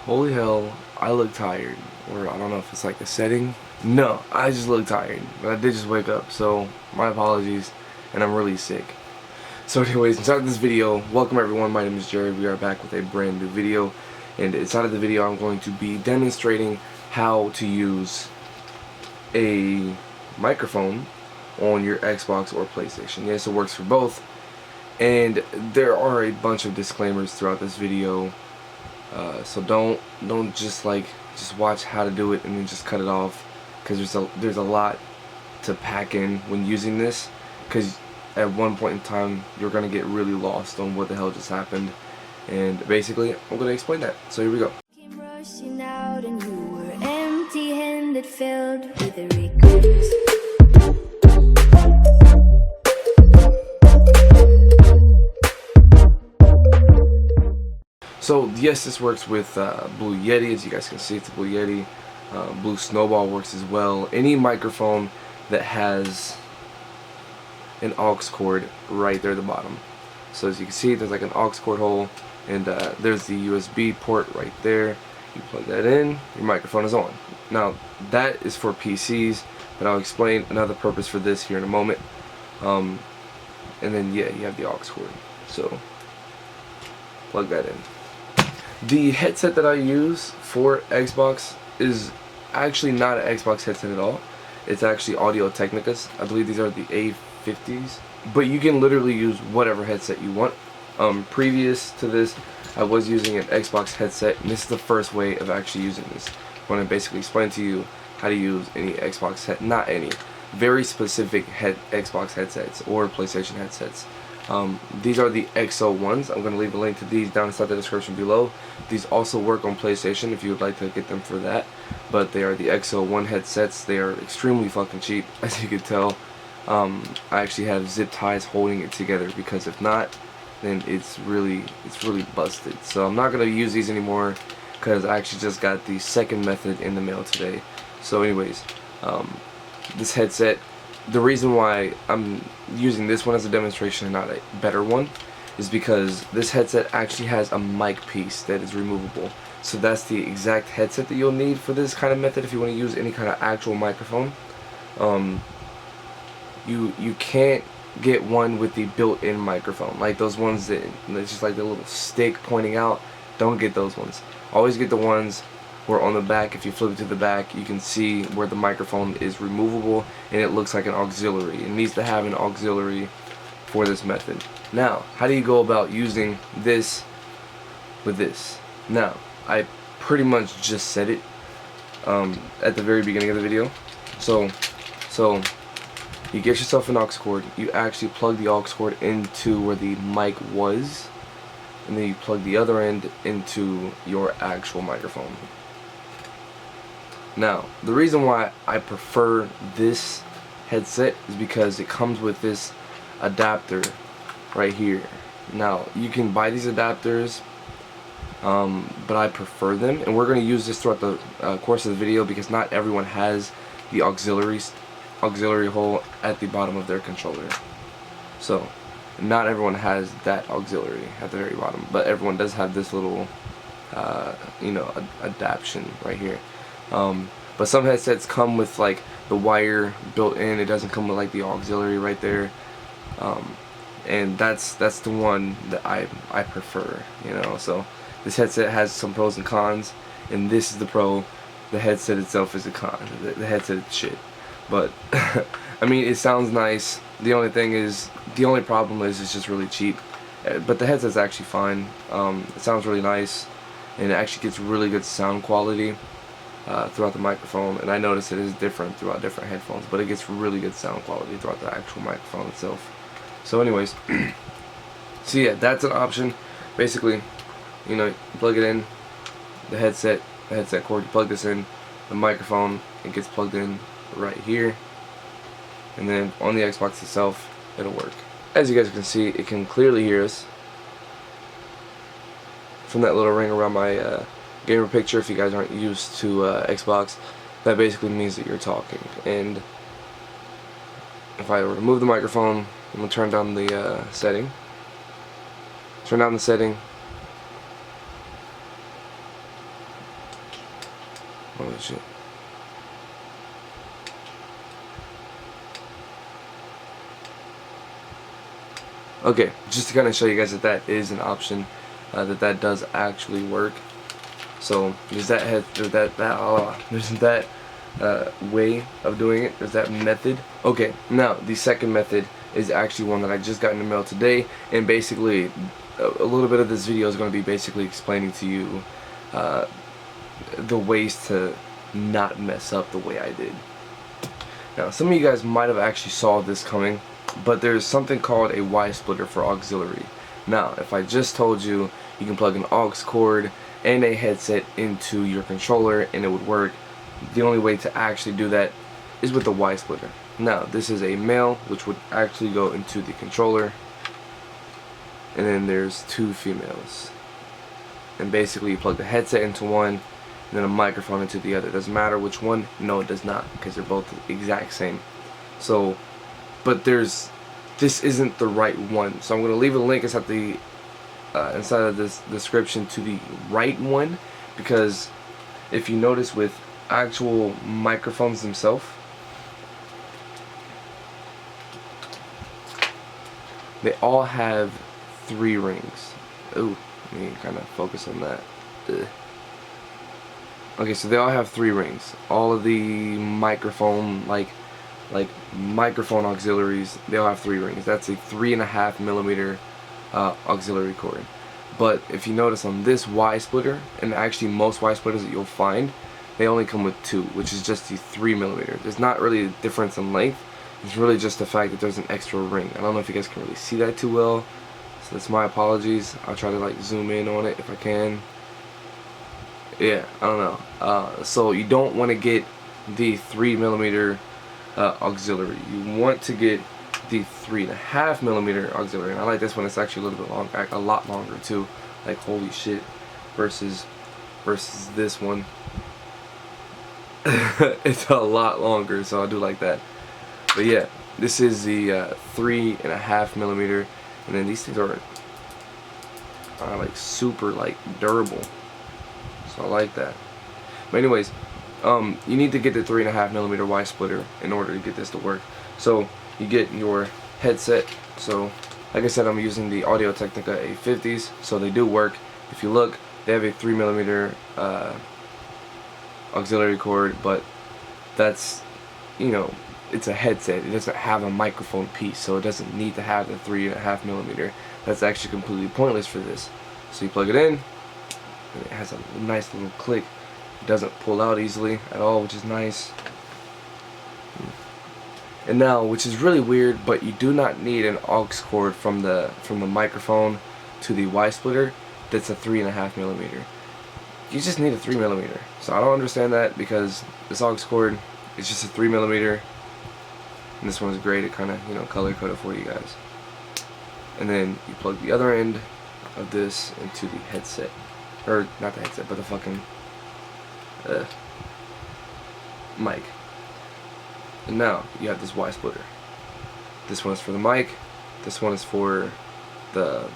Holy hell, I look tired. Or I don't know if it's like the setting. No, I just look tired. But I did just wake up, so my apologies. And I'm really sick. So anyways, inside of this video, welcome everyone, my name is Jared. We are back with a brand new video. And inside of the video, I'm going to be demonstrating how to use a microphone on your Xbox or PlayStation. Yes, it works for both. And there are a bunch of disclaimers throughout this video. So don't just watch how to do it and then just cut it off, because there's a lot to pack in when using this, because at one point in time you're gonna get really lost on what the hell just happened, and basically I'm gonna explain that. So here we go. Came rushing out and you were empty-handed, filled with regrets. So yes, this works with Blue Yeti. As you guys can see, it's a Blue Yeti. Blue Snowball works as well. Any microphone that has an aux cord right there at the bottom. So as you can see, there's like an aux cord hole, and there's the USB port right there. You plug that in, your microphone is on. Now that is for PCs, but I'll explain another purpose for this here in a moment. And then yeah, you have the aux cord. So plug that in. The headset that I use for Xbox is actually not an Xbox headset at all. It's actually Audio Technicas. I believe these are the A50s. But you can literally use whatever headset you want. Previous to this, I was using an Xbox headset, and this is the first way of actually using this. I want to basically explain to you how to use any Xbox not any, very specific Xbox headsets or PlayStation headsets. These are the XO ones. I'm going to leave a link to these down inside the description below. These also work on PlayStation if you would like to get them for that. But they are the XO1 headsets. They are extremely fucking cheap, as you can tell. I actually have zip ties holding it together, because if not, then it's really busted. So I'm not going to use these anymore, because I actually just got the second method in the mail today. So anyways, this headset, the reason why I'm using this one as a demonstration and not a better one is because this headset actually has a mic piece that is removable. So that's the exact headset that you'll need for this kind of method if you want to use any kind of actual microphone. You can't get one with the built-in microphone, like those ones that it's just like the little stick pointing out. Don't get those ones. Always get the ones where on the back, if you flip it to the back, you can see where the microphone is removable and it looks like an auxiliary. It needs to have an auxiliary for this method. Now, how do you go about using this with this? Now, I pretty much just said it at the very beginning of the video. So you get yourself an aux cord. You actually plug the aux cord into where the mic was, and then you plug the other end into your actual microphone. Now, the reason why I prefer this headset is because it comes with this adapter right here. Now, you can buy these adapters, but I prefer them, and we're going to use this throughout the course of the video, because not everyone has the auxiliary hole at the bottom of their controller. So, not everyone has that auxiliary at the very bottom, but everyone does have this little, adaptation right here. But some headsets come with like the wire built in. It doesn't come with like the auxiliary right there, and that's the one that I prefer. So this headset has some pros and cons, and this is the pro. The headset itself is a con. The headset is shit, but I mean, it sounds nice. The only problem is it's just really cheap. But the headset's actually fine. It sounds really nice, and it actually gets really good sound quality throughout the microphone. And I notice it is different throughout different headphones, but it gets really good sound quality throughout the actual microphone itself. So anyways, so yeah, that's an option. Basically, you plug it in, the headset cord, you plug this in, the microphone, it gets plugged in right here, and then on the Xbox itself, it'll work. As you guys can see, it can clearly hear us from that little ring around my gamer picture. If you guys aren't used to Xbox, that basically means that you're talking. And if I remove the microphone, I'm going to turn down the setting. Oh shit. Okay, just to kind of show you guys that that is an option, that does actually work. So there's that there's that way of doing it. There's that method. Okay, now the second method is actually one that I just got in the mail today, and basically a little bit of this video is going to be basically explaining to you the ways to not mess up the way I did. Now, some of you guys might have actually saw this coming, but there's something called a Y splitter for auxiliary. Now, if I just told you you can plug an aux cord and a headset into your controller and it would work, the only way to actually do that is with the Y splitter. Now, this is a male, which would actually go into the controller, and then there's two females. And basically you plug the headset into one and then a microphone into the other. Doesn't matter which one. No, it does not, because they're both the exact same. So, but this isn't the right one. So I'm going to leave a link inside of this description to the right one, because if you notice with actual microphones themselves, they all have 3 rings. Ooh, let me kind of focus on that. Ugh. Okay, so they all have 3 rings. All of the microphone, like microphone auxiliaries, they all have 3 rings. That's a 3.5 millimeter auxiliary cord. But if you notice on this Y splitter, and actually most Y splitters that you'll find, they only come with 2, which is just the 3 millimeter. There's not really a difference in length. It's really just the fact that there's an extra ring. I don't know if you guys can really see that too well, so that's my apologies. I'll try to like zoom in on it if I can. Yeah, I don't know. So you don't want to get the 3 millimeter auxiliary. You want to get the 3.5 millimeter auxiliary. And I like this one. It's actually a little bit long, a lot longer too. Like holy shit, versus this one. It's a lot longer, so I do like that. But yeah, this is the 3.5 millimeter, and then these things are like super like durable. So I like that. But anyways, you need to get the 3.5 millimeter Y splitter in order to get this to work. So you get your headset. So like I said, I'm using the Audio Technica A50s, so they do work. If you look, they have a 3 millimeter auxiliary cord, but that's, you know, it's a headset. It doesn't have a microphone piece, so it doesn't need to have the 3.5 millimeter. That's actually completely pointless for this. So you plug it in, and it has a nice little click. It doesn't pull out easily at all, which is nice. And now, which is really weird, but you do not need an aux cord from the microphone to the Y splitter. That's a 3.5 millimeter. You just need a 3 millimeter. So I don't understand that, because this aux cord is just a 3 millimeter. And this one's great. It kind of, you know, color coded for you guys. And then you plug the other end of this into the headset, or not the headset, but the fucking mic. And now you have this Y splitter. This one is for the mic. This one is for the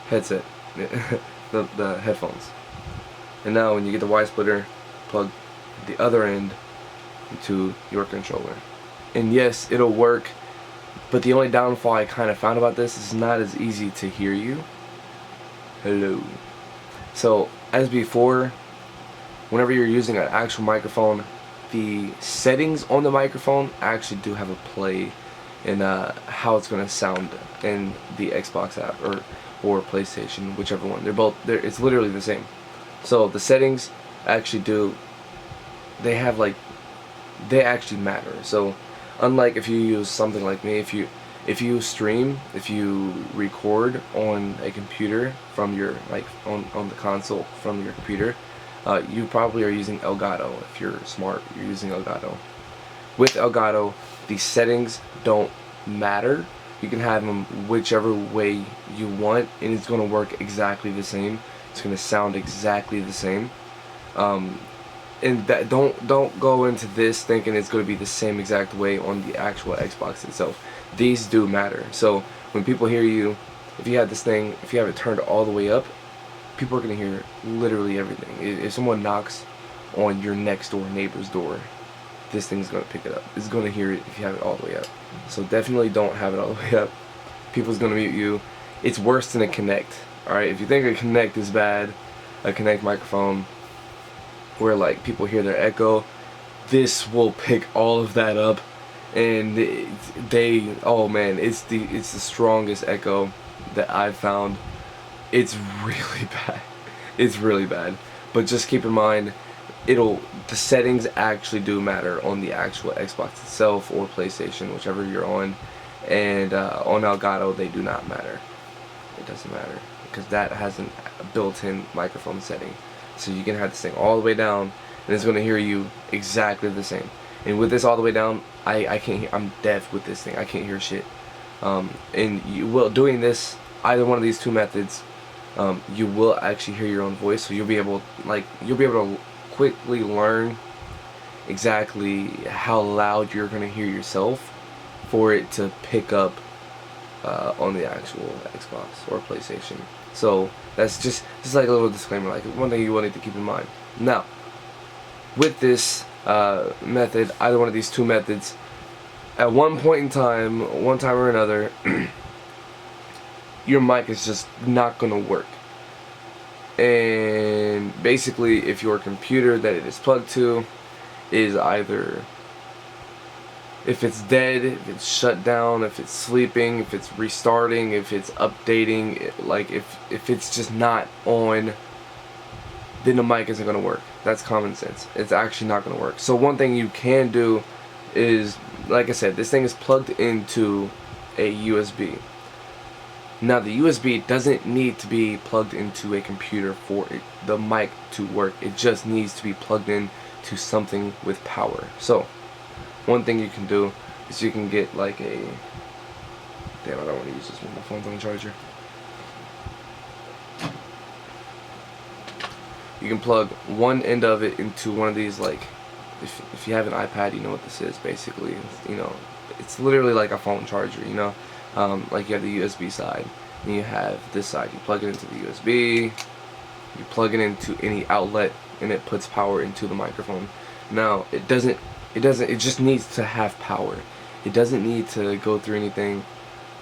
headset, the headphones. And now when you get the Y splitter, plug the other end into your controller. And yes, it'll work, but the only downfall I kind of found about this is it's not as easy to hear you. Hello. So as before, whenever you're using an actual microphone, the settings on the microphone actually do have a play in how it's going to sound in the Xbox app or PlayStation, whichever one. It's literally the same. So the settings actually they actually matter. So unlike if you use something like me, if you stream, if you record on a computer from your, like on the console from your computer, you probably are using Elgato. If you're smart, you're using Elgato. With Elgato, the settings don't matter. You can have them whichever way you want, and it's going to work exactly the same. It's going to sound exactly the same. And that don't go into this thinking it's going to be the same exact way on the actual Xbox itself. These do matter. So when people hear you, if you have it turned all the way up, people are going to hear literally everything. If someone knocks on your next door neighbor's door, this thing's gonna pick it up. It's gonna hear it if you have it all the way up. So definitely don't have it all the way up. People's gonna mute you. It's worse than a Connect. Alright, if you think a Connect is bad, a Connect microphone where like people hear their echo, this will pick all of that up, and oh man, it's the strongest echo that I've found. It's really bad. It's really bad. But just keep in mind, the settings actually do matter on the actual Xbox itself or PlayStation, whichever you're on, and on Elgato they do not matter. It doesn't matter because that has a built-in microphone setting, so you can have this thing all the way down and it's going to hear you exactly the same. And with this all the way down, I can't hear. I'm deaf with this thing. I can't hear shit. And you will, doing this, either one of these two methods, you will actually hear your own voice, so you'll be able to quickly learn exactly how loud you're going to hear yourself for it to pick up on the actual Xbox or PlayStation. So that's just like a little disclaimer, like one thing you will need to keep in mind. Now, with this method, either one of these two methods, at one point in time, one time or another, your mic is just not going to work. And basically, if your computer that it is plugged to is either, if it's dead, if it's shut down, if it's sleeping, if it's restarting, if it's updating, like if it's just not on, then the mic isn't going to work. That's common sense. It's actually not going to work. So one thing you can do is, like I said, this thing is plugged into a USB. Now the USB doesn't need to be plugged into a computer for the mic to work. It just needs to be plugged in to something with power. So one thing you can do is you can get like a, damn, I don't want to use this one, my phone's on the charger. You can plug one end of it into one of these, like, if you have an iPad, you know what this is basically. You know, it's literally like a phone charger, you know. Like you have the USB side, and you have this side. You plug it into the USB, you plug it into any outlet, and it puts power into the microphone. Now it just needs to have power. It doesn't need to go through anything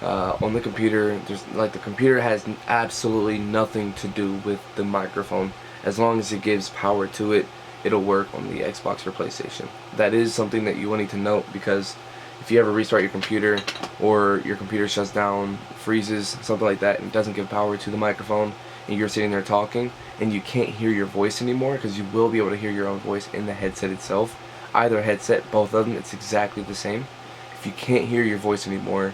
on the computer. The computer has absolutely nothing to do with the microphone. As long as it gives power to it, it'll work on the Xbox or PlayStation. That is something that you will need to note, because if you ever restart your computer, or your computer shuts down, freezes, something like that, and doesn't give power to the microphone, and you're sitting there talking, and you can't hear your voice anymore, because you will be able to hear your own voice in the headset itself. Either headset, both of them, it's exactly the same. If you can't hear your voice anymore,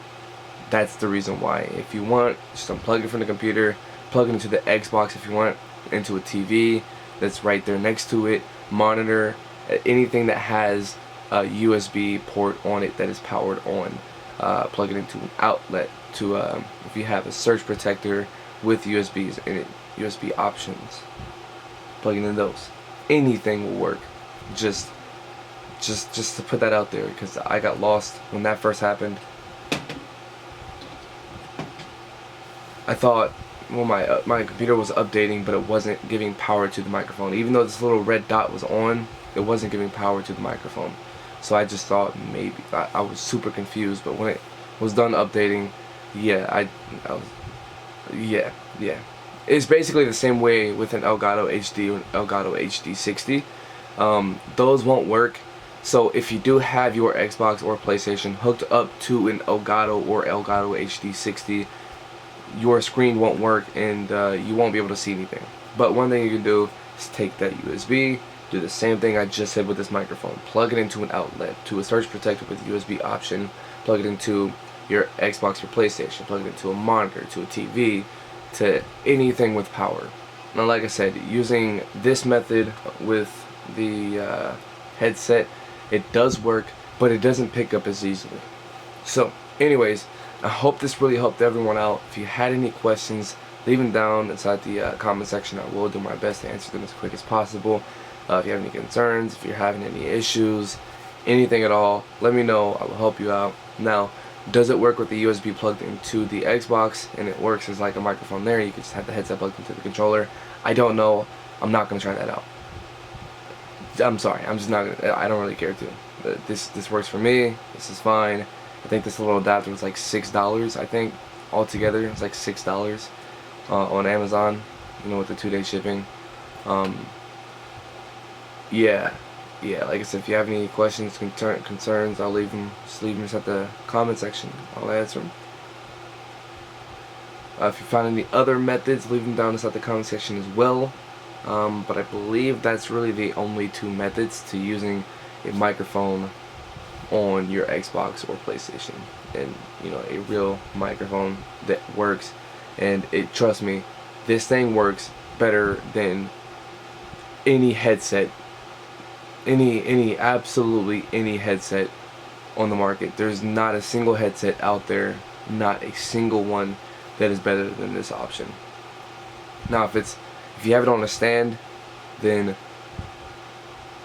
that's the reason why. If you want, just unplug it from the computer, plug it into the Xbox if you want, into a TV that's right there next to it, monitor, anything that has a USB port on it that is powered on. Plug it into an outlet to, if you have a surge protector with USBs in it, USB options, plug it in those. Anything will work. Just to put that out there, because I got lost when that first happened. I thought, well, my computer was updating, but it wasn't giving power to the microphone. Even though this little red dot was on, it wasn't giving power to the microphone. So I just thought maybe, I was super confused. But when it was done updating, yeah, yeah. It's basically the same way with an Elgato HD or an Elgato HD60. Those won't work. So if you do have your Xbox or PlayStation hooked up to an Elgato or Elgato HD60, your screen won't work, and you won't be able to see anything. But one thing you can do is take that USB, do the same thing I just said with this microphone. Plug it into an outlet, to a surge protector with USB option. Plug it into your Xbox or PlayStation. Plug it into a monitor, to a TV, to anything with power. Now, like I said, using this method with the headset, it does work, but it doesn't pick up as easily. So, anyways, I hope this really helped everyone out. If you had any questions, leave them down inside the comment section. I will do my best to answer them as quick as possible. If you have any concerns, if you're having any issues, anything at all, let me know. I will help you out. Now, does it work with the USB plugged into the Xbox and it works as like a microphone there? You can just have the headset plugged into the controller. I don't know. I'm not going to try that out. I'm sorry, I'm just not gonna, I don't really care to. This works for me. This is fine. I think this little adapter was like $6. I think altogether it's like $6 on Amazon. You know, with the 2-day shipping. Yeah, like I said, if you have any questions, concerns, I'll leave them. Just leave them at the comment section. I'll answer them. If you find any other methods, leave them down inside the comment section as well. But I believe that's really the only 2 methods to using a microphone on your Xbox or PlayStation, and you know, a real microphone that works. And trust me, this thing works better than any headset, absolutely any headset on the market. There's not a single headset out there, not a single one, that is better than this option. Now, if you have it on a stand, then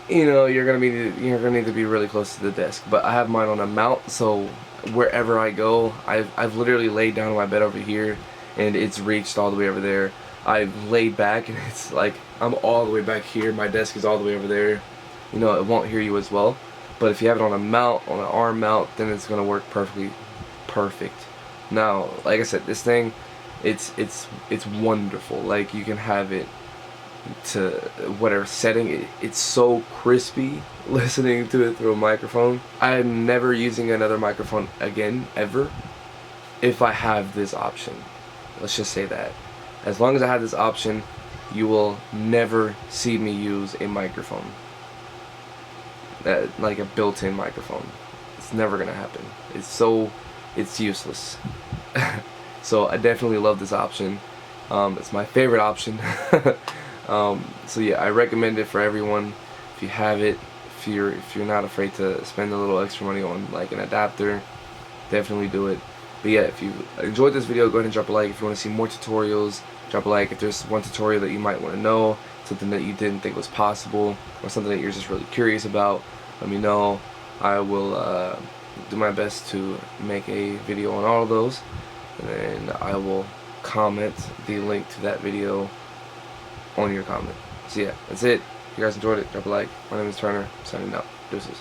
you know you're gonna need to be really close to the desk. But I have mine on a mount, so wherever I go, I've literally laid down on my bed over here, and it's reached all the way over there. I've laid back, and it's like I'm all the way back here. My desk is all the way over there. You know, it won't hear you as well. But if you have it on a mount, on an arm mount, then it's gonna work perfect. Now, like I said, this thing, it's wonderful. Like, you can have it to whatever setting. It's so crispy listening to it through a microphone. I'm never using another microphone again, ever, if I have this option. Let's just say that. As long as I have this option, you will never see me use a microphone, like a built-in microphone. It's never gonna happen. It's useless. So I definitely love this option. It's my favorite option. So yeah, I recommend it for everyone. If you have it, if you're not afraid to spend a little extra money on like an adapter, definitely do it. But yeah, if you enjoyed this video, go ahead and drop a like. If you want to see more tutorials, drop a like. If there's one tutorial that you might want to know, something that you didn't think was possible, or something that you're just really curious about, let me know. I will do my best to make a video on all of those, and then I will comment the link to that video on your comment. So yeah, that's it. If you guys enjoyed it, drop a like. My name is Turner, signing out. Deuces.